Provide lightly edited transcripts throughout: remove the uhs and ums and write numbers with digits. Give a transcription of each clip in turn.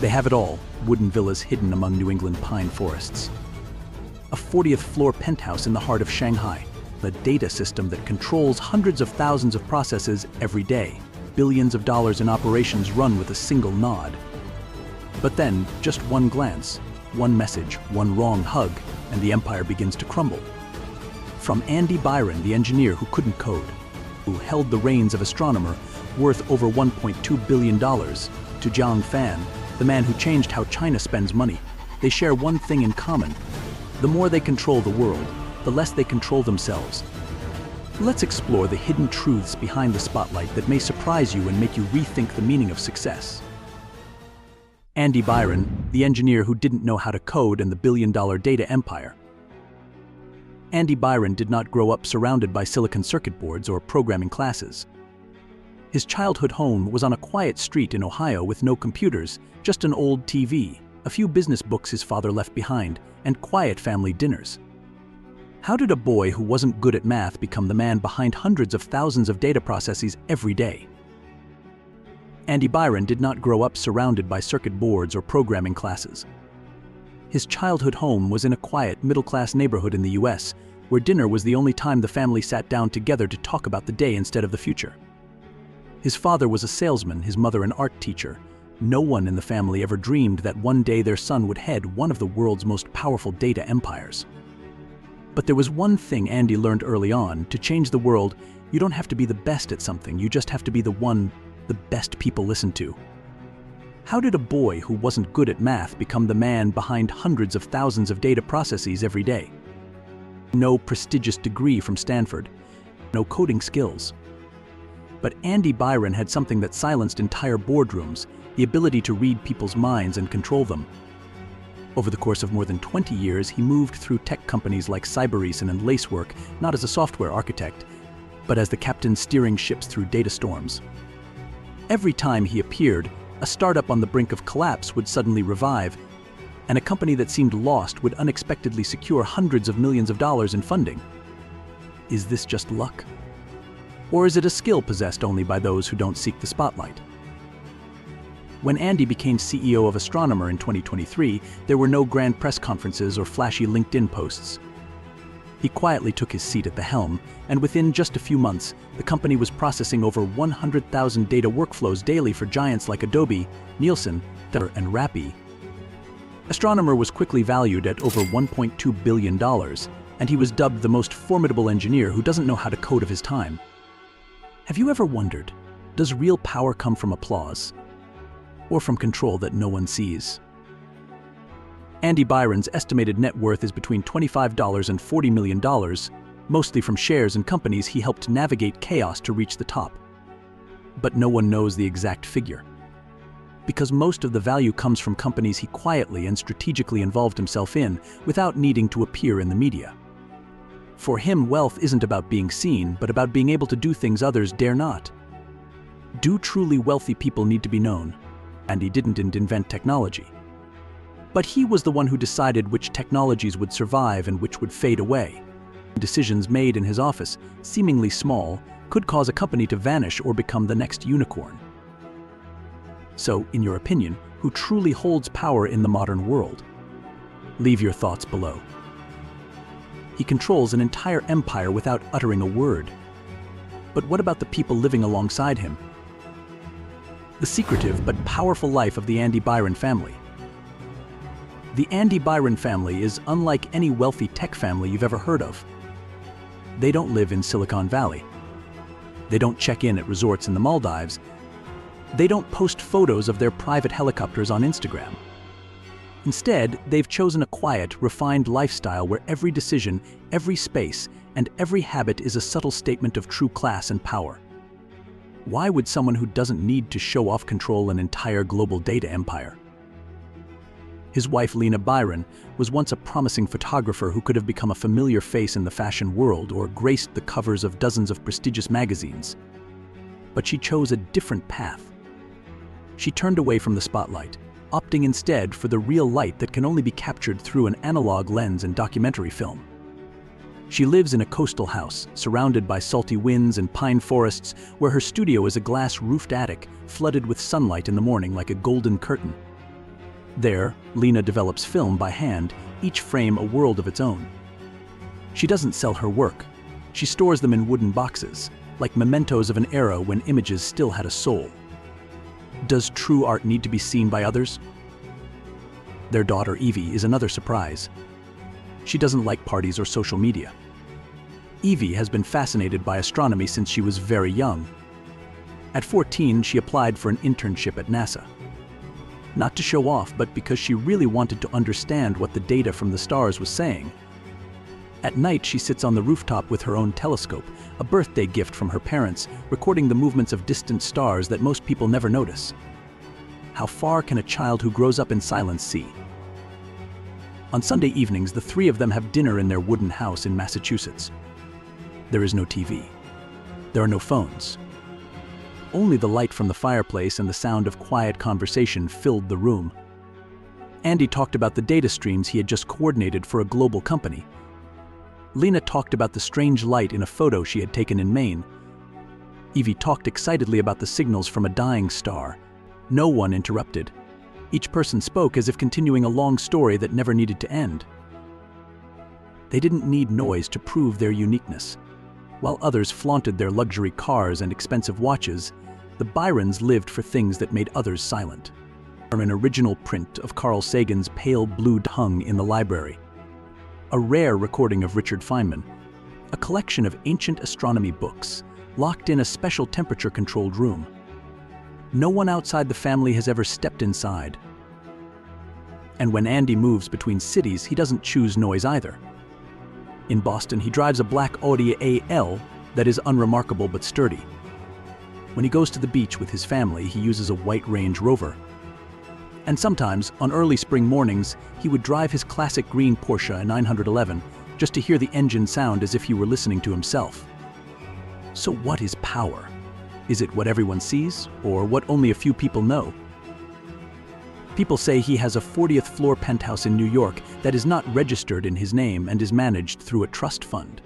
They have it all, wooden villas hidden among New England pine forests. A 40th floor penthouse in the heart of Shanghai, the data system that controls hundreds of thousands of processes every day. Billions of dollars in operations run with a single nod. But then, just one glance, one message, one wrong hug, and the empire begins to crumble. From Andy Byron, the engineer who couldn't code, who held the reins of astronomer worth over $1.2 billion, to Jiang Fan, the man who changed how China spends money, they share one thing in common. The more they control the world, the less they control themselves. Let's explore the hidden truths behind the spotlight that may surprise you and make you rethink the meaning of success. Andy Byron, the engineer who didn't know how to code and the billion-dollar data empire. Andy Byron did not grow up surrounded by silicon circuit boards or programming classes. His childhood home was on a quiet street in Ohio with no computers, just an old TV, a few business books his father left behind, and quiet family dinners. How did a boy who wasn't good at math become the man behind hundreds of thousands of data processes every day? Andy Byron did not grow up surrounded by circuit boards or programming classes. His childhood home was in a quiet, middle-class neighborhood in the US, where dinner was the only time the family sat down together to talk about the day instead of the future. His father was a salesman, his mother an art teacher. No one in the family ever dreamed that one day their son would head one of the world's most powerful data empires. But there was one thing Andy learned early on: to change the world, you don't have to be the best at something, you just have to be the best people listen to. How did a boy who wasn't good at math become the man behind hundreds of thousands of data processes every day? No prestigious degree from Stanford, no coding skills. But Andy Byron had something that silenced entire boardrooms: the ability to read people's minds and control them. Over the course of more than 20 years, he moved through tech companies like Cybereason and Lacework, not as a software architect, but as the captain steering ships through data storms. Every time he appeared, a startup on the brink of collapse would suddenly revive, and a company that seemed lost would unexpectedly secure hundreds of millions of dollars in funding. Is this just luck? Or is it a skill possessed only by those who don't seek the spotlight? When Andy became CEO of Astronomer in 2023, there were no grand press conferences or flashy LinkedIn posts. He quietly took his seat at the helm, and within just a few months, the company was processing over 100,000 data workflows daily for giants like Adobe, Nielsen, and Rappi. Astronomer was quickly valued at over $1.2 billion, and he was dubbed the most formidable engineer who doesn't know how to code of his time. Have you ever wondered, does real power come from applause, or from control that no one sees? Andy Byron's estimated net worth is between $25 and $40 million, mostly from shares in companies he helped navigate chaos to reach the top. But no one knows the exact figure, because most of the value comes from companies he quietly and strategically involved himself in without needing to appear in the media. For him, wealth isn't about being seen, but about being able to do things others dare not. Do truly wealthy people need to be known? And he didn't invent technology. But he was the one who decided which technologies would survive and which would fade away. Decisions made in his office, seemingly small, could cause a company to vanish or become the next unicorn. So, in your opinion, who truly holds power in the modern world? Leave your thoughts below. He controls an entire empire without uttering a word. But what about the people living alongside him? The secretive but powerful life of the Andy Byron family. The Andy Byron family is unlike any wealthy tech family you've ever heard of. They don't live in Silicon Valley. They don't check in at resorts in the Maldives. They don't post photos of their private helicopters on Instagram. Instead, they've chosen a quiet, refined lifestyle where every decision, every space, and every habit is a subtle statement of true class and power. Why would someone who doesn't need to show off control an entire global data empire? His wife, Lena Byron, was once a promising photographer who could have become a familiar face in the fashion world or graced the covers of dozens of prestigious magazines. But she chose a different path. She turned away from the spotlight, opting instead for the real light that can only be captured through an analog lens and documentary film. She lives in a coastal house, surrounded by salty winds and pine forests, where her studio is a glass-roofed attic, flooded with sunlight in the morning like a golden curtain. There, Lena develops film by hand, each frame a world of its own. She doesn't sell her work. She stores them in wooden boxes, like mementos of an era when images still had a soul. Does true art need to be seen by others? Their daughter, Evie, is another surprise. She doesn't like parties or social media. Evie has been fascinated by astronomy since she was very young. At 14, she applied for an internship at NASA. Not to show off, but because she really wanted to understand what the data from the stars was saying. At night, she sits on the rooftop with her own telescope, a birthday gift from her parents, recording the movements of distant stars that most people never notice. How far can a child who grows up in silence see? On Sunday evenings, the three of them have dinner in their wooden house in Massachusetts. There is no TV. There are no phones. Only the light from the fireplace and the sound of quiet conversation filled the room. Andy talked about the data streams he had just coordinated for a global company. Lena talked about the strange light in a photo she had taken in Maine. Evie talked excitedly about the signals from a dying star. No one interrupted. Each person spoke as if continuing a long story that never needed to end. They didn't need noise to prove their uniqueness. While others flaunted their luxury cars and expensive watches, the Byrons lived for things that made others silent. An original print of Carl Sagan's Pale Blue hung in the library. A rare recording of Richard Feynman. A collection of ancient astronomy books, locked in a special temperature-controlled room. No one outside the family has ever stepped inside. And when Andy moves between cities, he doesn't choose noise either. In Boston, he drives a black Audi AL that is unremarkable but sturdy. When he goes to the beach with his family, he uses a white Range Rover. And sometimes, on early spring mornings, he would drive his classic green Porsche 911 just to hear the engine sound as if he were listening to himself. So what is power? Is it what everyone sees, or what only a few people know? People say he has a 40th floor penthouse in New York that is not registered in his name and is managed through a trust fund.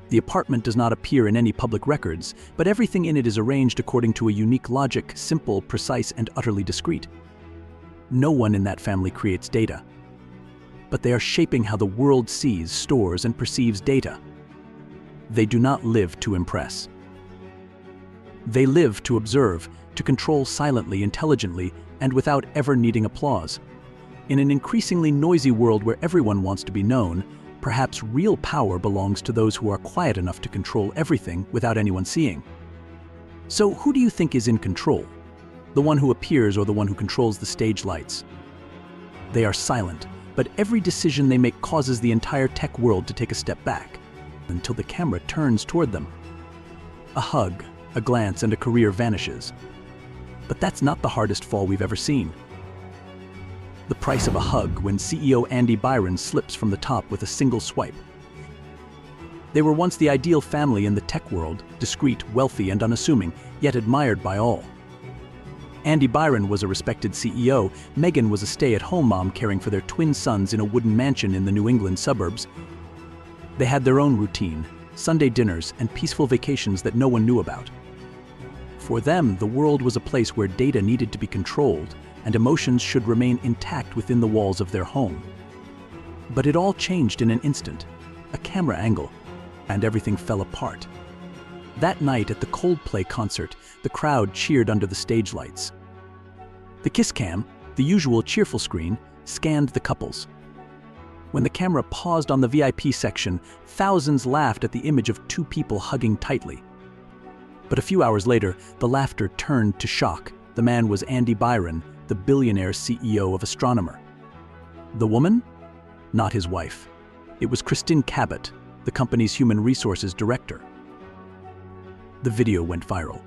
The apartment does not appear in any public records, but everything in it is arranged according to a unique logic, simple, precise, and utterly discreet. No one in that family creates data, but they are shaping how the world sees, stores, and perceives data. They do not live to impress. They live to observe, to control silently, intelligently, and without ever needing applause. In an increasingly noisy world where everyone wants to be known, perhaps real power belongs to those who are quiet enough to control everything without anyone seeing. So who do you think is in control? The one who appears or the one who controls the stage lights? They are silent, but every decision they make causes the entire tech world to take a step back, until the camera turns toward them. A hug, a glance, and a career vanishes. But that's not the hardest fall we've ever seen. The price of a hug when CEO Andy Byron slips from the top with a single swipe. They were once the ideal family in the tech world, discreet, wealthy, and unassuming, yet admired by all. Andy Byron was a respected CEO, Megan was a stay-at-home mom caring for their twin sons in a wooden mansion in the New England suburbs. They had their own routine, Sunday dinners, and peaceful vacations that no one knew about. For them, the world was a place where data needed to be controlled, and emotions should remain intact within the walls of their home. But it all changed in an instant, a camera angle, and everything fell apart. That night at the Coldplay concert, the crowd cheered under the stage lights. The kiss cam, the usual cheerful screen, scanned the couples. When the camera paused on the VIP section, thousands laughed at the image of two people hugging tightly. But a few hours later, the laughter turned to shock. The man was Andy Byron, the billionaire CEO of Astronomer. The woman? Not his wife. It was Christine Cabot, the company's human resources director. The video went viral.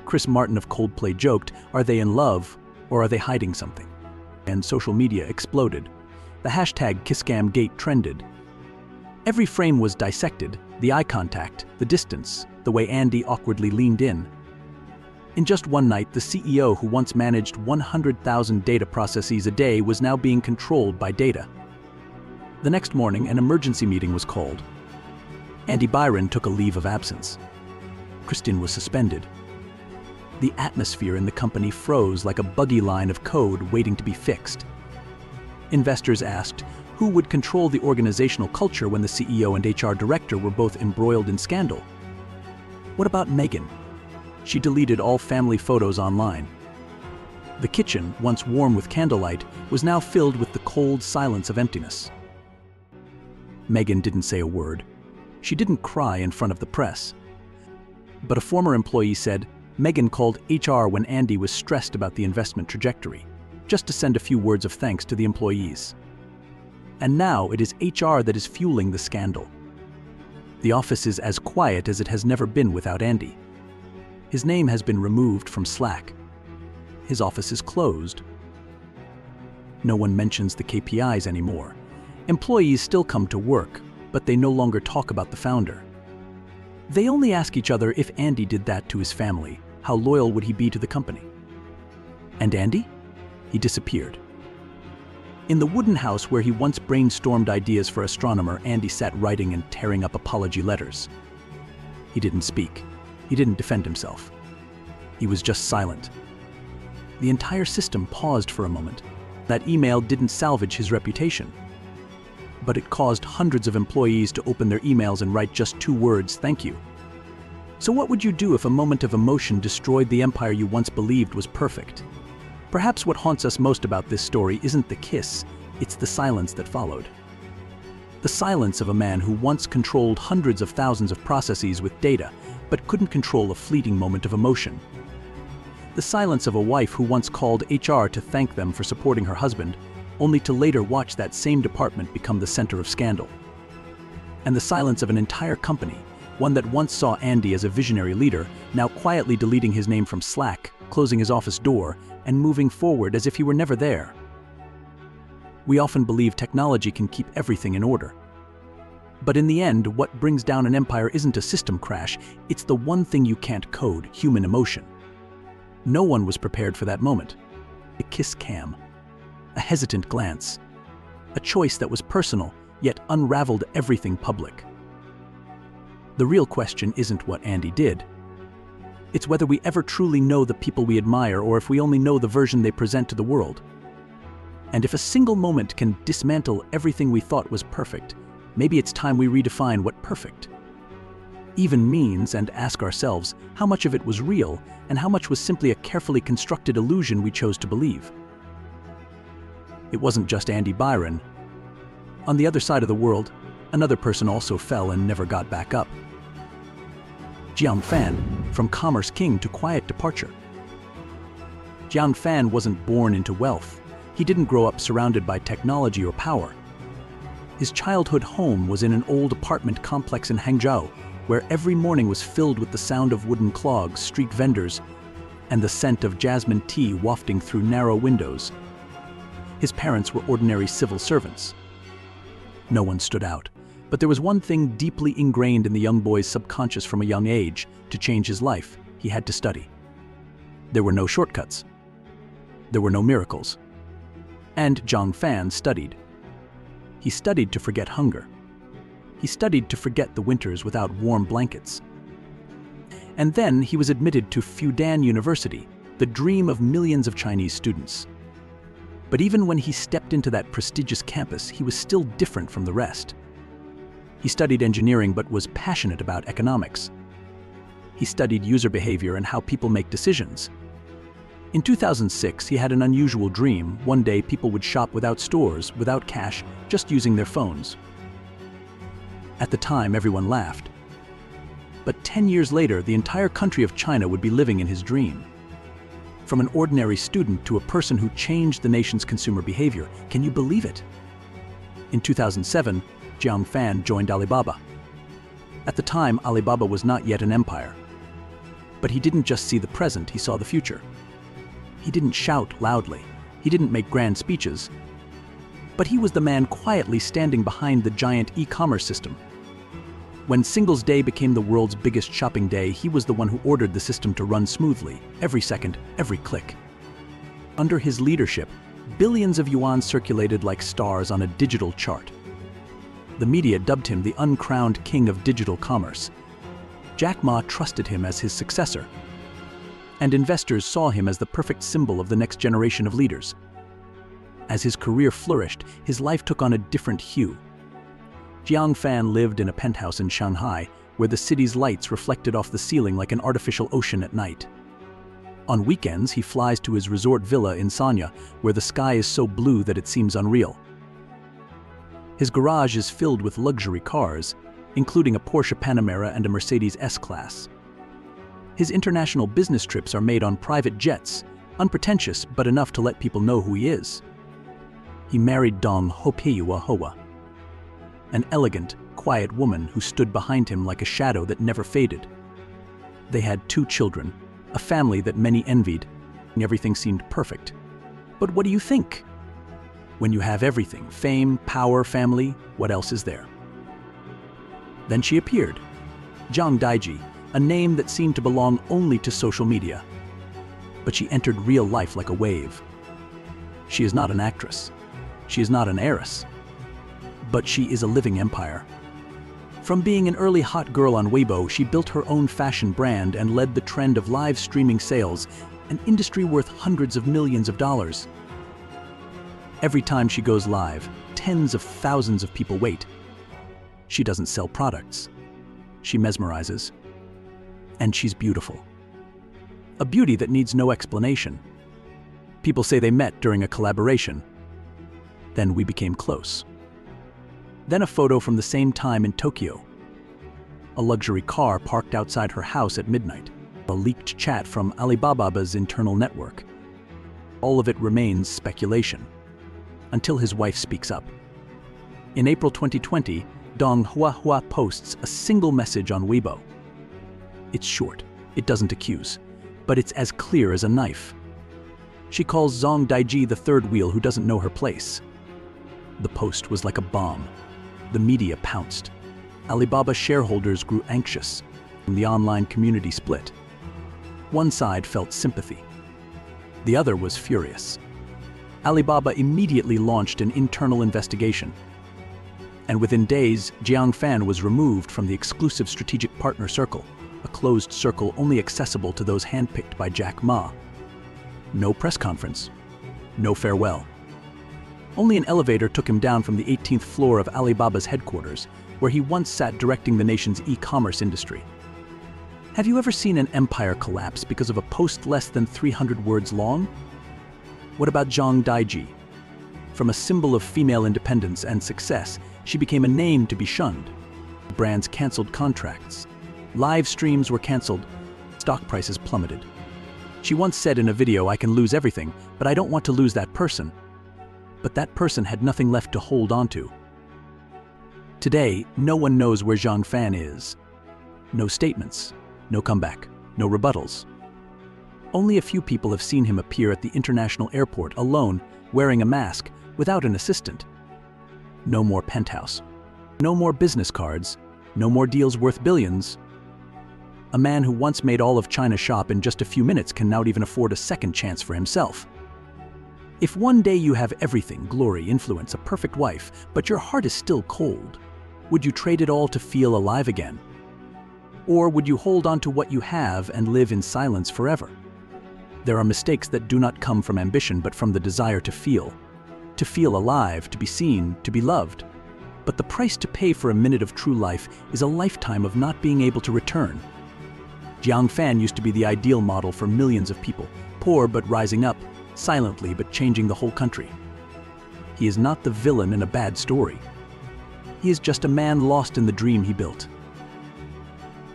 Chris Martin of Coldplay joked, "Are they in love, or are they hiding something?" And social media exploded. The hashtag KissCamGate trended. Every frame was dissected, the eye contact, the distance, the way Andy awkwardly leaned in. In just one night, the CEO who once managed 100,000 data processes a day was now being controlled by data. The next morning, an emergency meeting was called. Andy Byron took a leave of absence. Christine was suspended. The atmosphere in the company froze like a buggy line of code waiting to be fixed. Investors asked, who would control the organizational culture when the CEO and HR director were both embroiled in scandal? What about Megan? She deleted all family photos online. The kitchen, once warm with candlelight, was now filled with the cold silence of emptiness. Megan didn't say a word. She didn't cry in front of the press. But a former employee said Megan called HR when Andy was stressed about the investment trajectory, just to send a few words of thanks to the employees. And now it is HR that is fueling the scandal. The office is as quiet as it has never been without Andy. His name has been removed from Slack. His office is closed. No one mentions the KPIs anymore. Employees still come to work, but they no longer talk about the founder. They only ask each other if Andy did that to his family, how loyal would he be to the company? And Andy? He disappeared. In the wooden house where he once brainstormed ideas for Astronomer, Andy sat writing and tearing up apology letters. He didn't speak. He didn't defend himself. He was just silent. The entire system paused for a moment. That email didn't salvage his reputation, but it caused hundreds of employees to open their emails and write just 2 words, "Thank you." So what would you do if a moment of emotion destroyed the empire you once believed was perfect? Perhaps what haunts us most about this story isn't the kiss, it's the silence that followed. The silence of a man who once controlled hundreds of thousands of processes with data, but couldn't control a fleeting moment of emotion. The silence of a wife who once called HR to thank them for supporting her husband, only to later watch that same department become the center of scandal. And the silence of an entire company, one that once saw Andy as a visionary leader, now quietly deleting his name from Slack, closing his office door, and moving forward as if he were never there. We often believe technology can keep everything in order. But in the end, what brings down an empire isn't a system crash, it's the one thing you can't code, human emotion. No one was prepared for that moment. A kiss cam. A hesitant glance. A choice that was personal, yet unraveled everything public. The real question isn't what Andy did. It's whether we ever truly know the people we admire or if we only know the version they present to the world. And if a single moment can dismantle everything we thought was perfect, maybe it's time we redefine what perfect even means and ask ourselves how much of it was real and how much was simply a carefully constructed illusion we chose to believe. It wasn't just Andy Byron. On the other side of the world, another person also fell and never got back up. Jiang Fan, from commerce king to quiet departure. Jiang Fan wasn't born into wealth. He didn't grow up surrounded by technology or power. His childhood home was in an old apartment complex in Hangzhou, where every morning was filled with the sound of wooden clogs, street vendors, and the scent of jasmine tea wafting through narrow windows. His parents were ordinary civil servants. No one stood out, but there was one thing deeply ingrained in the young boy's subconscious from a young age. To change his life, he had to study. There were no shortcuts. There were no miracles. And Jiang Fan studied. He studied to forget hunger. He studied to forget the winters without warm blankets. And then he was admitted to Fudan University, the dream of millions of Chinese students. But even when he stepped into that prestigious campus, he was still different from the rest. He studied engineering but was passionate about economics. He studied user behavior and how people make decisions. In 2006, he had an unusual dream. One day, people would shop without stores, without cash, just using their phones. At the time, everyone laughed. But 10 years later, the entire country of China would be living in his dream. From an ordinary student to a person who changed the nation's consumer behavior. Can you believe it? In 2007, Jiang Fan joined Alibaba. At the time, Alibaba was not yet an empire. But he didn't just see the present, he saw the future. He didn't shout loudly. He didn't make grand speeches. But he was the man quietly standing behind the giant e-commerce system. When Singles Day became the world's biggest shopping day, he was the one who ordered the system to run smoothly, every second, every click. Under his leadership, billions of yuan circulated like stars on a digital chart. The media dubbed him the uncrowned king of digital commerce. Jack Ma trusted him as his successor. and investors saw him as the perfect symbol of the next generation of leaders. As his career flourished, his life took on a different hue. Jiang Fan lived in a penthouse in Shanghai, where the city's lights reflected off the ceiling like an artificial ocean at night. On weekends, he flies to his resort villa in Sanya, where the sky is so blue that it seems unreal. His garage is filled with luxury cars, including a Porsche Panamera and a Mercedes S-Class. His international business trips are made on private jets, unpretentious but enough to let people know who he is. He married Dong Hopeyua Hoa, an elegant, quiet woman who stood behind him like a shadow that never faded. They had 2 children, a family that many envied, and everything seemed perfect. But what do you think? When you have everything, fame, power, family, what else is there? Then she appeared, Zhang Daiji, a name that seemed to belong only to social media. But she entered real life like a wave. She is not an actress. She is not an heiress. But she is a living empire. From being an early hot girl on Weibo, she built her own fashion brand and led the trend of live streaming sales, an industry worth hundreds of millions of dollars. Every time she goes live, tens of thousands of people wait. She doesn't sell products. She mesmerizes. And she's beautiful. A beauty that needs no explanation. People say they met during a collaboration. Then we became close. Then a photo from the same time in Tokyo. A luxury car parked outside her house at midnight. A leaked chat from Alibaba's internal network. All of it remains speculation, until his wife speaks up. In April 2020, Dong Hua posts a single message on Weibo. It's short, it doesn't accuse, but it's as clear as a knife. She calls Zhang Daiji the third wheel who doesn't know her place. The post was like a bomb. The media pounced. Alibaba shareholders grew anxious, and the online community split. One side felt sympathy. The other was furious. Alibaba immediately launched an internal investigation. And within days, Jiang Fan was removed from the exclusive strategic partner circle, a closed circle only accessible to those handpicked by Jack Ma. No press conference. No farewell. Only an elevator took him down from the 18th floor of Alibaba's headquarters, where he once sat directing the nation's e-commerce industry. Have you ever seen an empire collapse because of a post less than 300 words long? What about Zhang Daiji? From a symbol of female independence and success, she became a name to be shunned. Brands canceled contracts. Live streams were canceled. Stock prices plummeted. She once said in a video, "I can lose everything, but I don't want to lose that person." But that person had nothing left to hold onto. Today, no one knows where Jiang Fan is. No statements, no comeback, no rebuttals. Only a few people have seen him appear at the international airport alone, wearing a mask, without an assistant. No more penthouse. No more business cards. No more deals worth billions. A man who once made all of China shop in just a few minutes can now even afford a second chance for himself. If one day you have everything, glory, influence, a perfect wife, but your heart is still cold, would you trade it all to feel alive again? Or would you hold on to what you have and live in silence forever? There are mistakes that do not come from ambition, but from the desire to feel alive, to be seen, to be loved. But the price to pay for a minute of true life is a lifetime of not being able to return. Jiang Fan used to be the ideal model for millions of people, poor but rising up, silently but changing the whole country. He is not the villain in a bad story. He is just a man lost in the dream he built.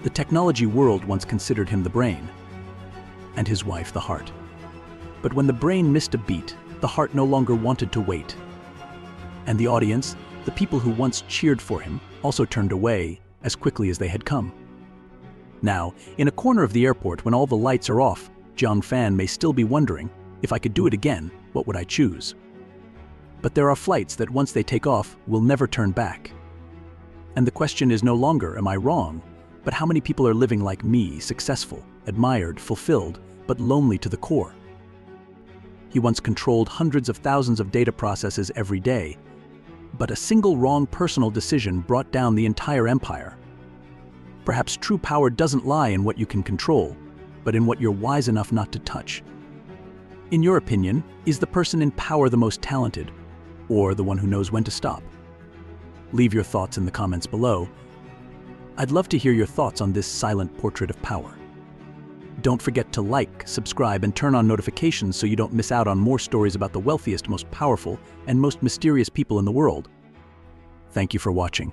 The technology world once considered him the brain, and his wife the heart. But when the brain missed a beat, the heart no longer wanted to wait. And the audience, the people who once cheered for him, also turned away as quickly as they had come. Now, in a corner of the airport when all the lights are off, Jiang Fan may still be wondering, if I could do it again, what would I choose? But there are flights that once they take off will never turn back. And the question is no longer, am I wrong? But how many people are living like me, successful, admired, fulfilled, but lonely to the core? He once controlled hundreds of thousands of data processes every day, but a single wrong personal decision brought down the entire empire. Perhaps true power doesn't lie in what you can control, but in what you're wise enough not to touch. In your opinion, is the person in power the most talented, or the one who knows when to stop? Leave your thoughts in the comments below. I'd love to hear your thoughts on this silent portrait of power. Don't forget to like, subscribe, and turn on notifications so you don't miss out on more stories about the wealthiest, most powerful, and most mysterious people in the world. Thank you for watching.